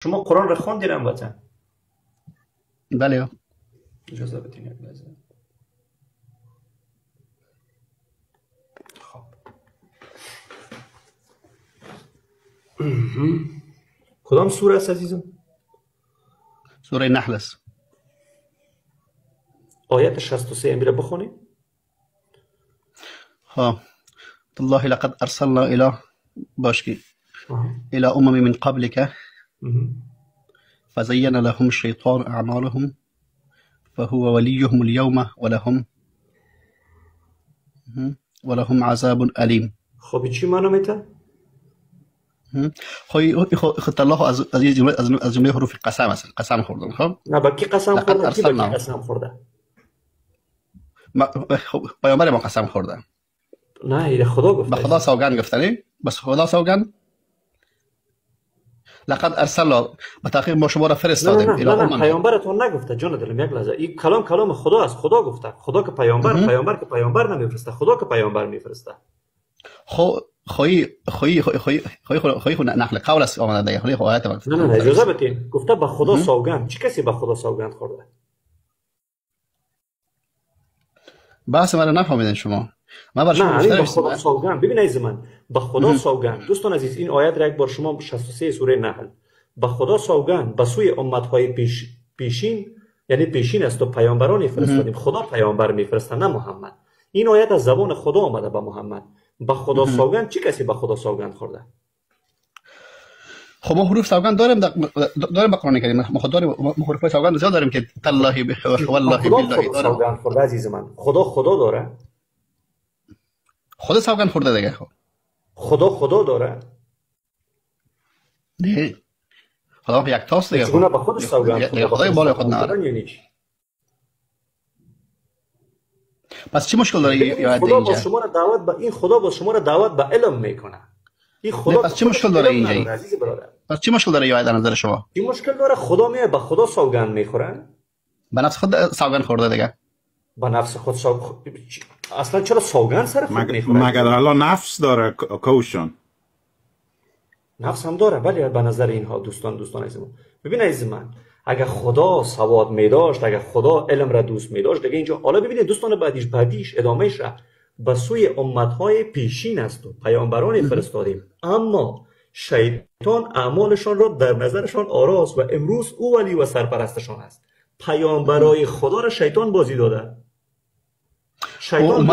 شما قرآن را خواندین هموطن؟ بله. اجازه بدین یک لحظه. خب کدام سوره است عزیزم؟ سوره نحل است. آیت 63 امیر بخونید. ها الله لقد ارسلنا الى باشکی الى من قبلك فزين لهم الشيطان اعمالهم فهو وليهم اليوم ولهم عذاب الیم. خب چی معنی میده؟ خود الله از جمله حروف قسم است. قسم خوردن. خب نه با کی قسم خورده؟ کی با کی قسم خورده؟ پیامبر ما قسم خورده. نه این خدا گفته. به خدا سوگند گفتنی؟ بس خدا سوگند. لقد ارسلنا به تحقیق ما شما را فرستادیم. نه پیامبرتون نگفته جان دلم یک لحظه. این کلام خدا است. خدا گفته. خدا که پیامبر نمیفرسته. خدا که پیامبر میفرسته. خوی نقل قول است آمده دیگه. خو آیت نه اجازه بدین. گفته به خدا سوگند. چه کسی به خدا سوگند خورده؟ بحث من نفهمیدین شما. من بر شما به خدا سوگند. ببین عزیز من، به خدا سوگند. دوستان عزیز این آیت را یک بار شما 63 سوره نحل. به خدا سوگند به سوی امت‌های پیشین، یعنی پیشین است و پیامبران فرستادیم. خدا پیامبر میفرسته نه محمد. این آیت از زبان خدا آمده به محمد. به خدا سوگند. چه کسی به خدا سوگند خورده؟ خب ما حروف سوگند داریم به قرآن کریم. ما خود داریم. ما حروف سوگند زیاد داریم که تالله والله بالله داریم. سوگند خورده عزیز من. خدا داره. خدا سوگند خورده دیگه. خدا داره. نه خدا یک تاست دیگه. چگونه به خودش سوگند خورده؟ خدای بالای خود نداره. پس چی مشکل داره یا خدا با شما را دعوت به این خدا با شما را دعوت به علم میکنه. این خدا پس چی مشکل داره اینجا؟ پس چی مشکل داره یا در نظر شما؟ چی مشکل داره؟ خدا به خدا سوگند میخوره؟ به نفس خود سوگند خورده دیگه. به نفس خود اصلا چرا سوگند سر خود میخوره؟ مگر الله نفس داره کوشن؟ نفس هم داره ولی به نظر اینها دوستان عزیز من، ببین عزیز من، اگر خدا سواد می داشت، اگر خدا علم را دوست می داشت دیگه اینجا. حالا ببینید دوستان بعدیش ادامهش را به سوی امتهای پیشین است و پیامبران فرستادیم، اما شیطان اعمالشان را در نظرشان آراست و امروز او ولی و سرپرستشان است. پیامبرای خدا را شیطان بازی داده. شیطان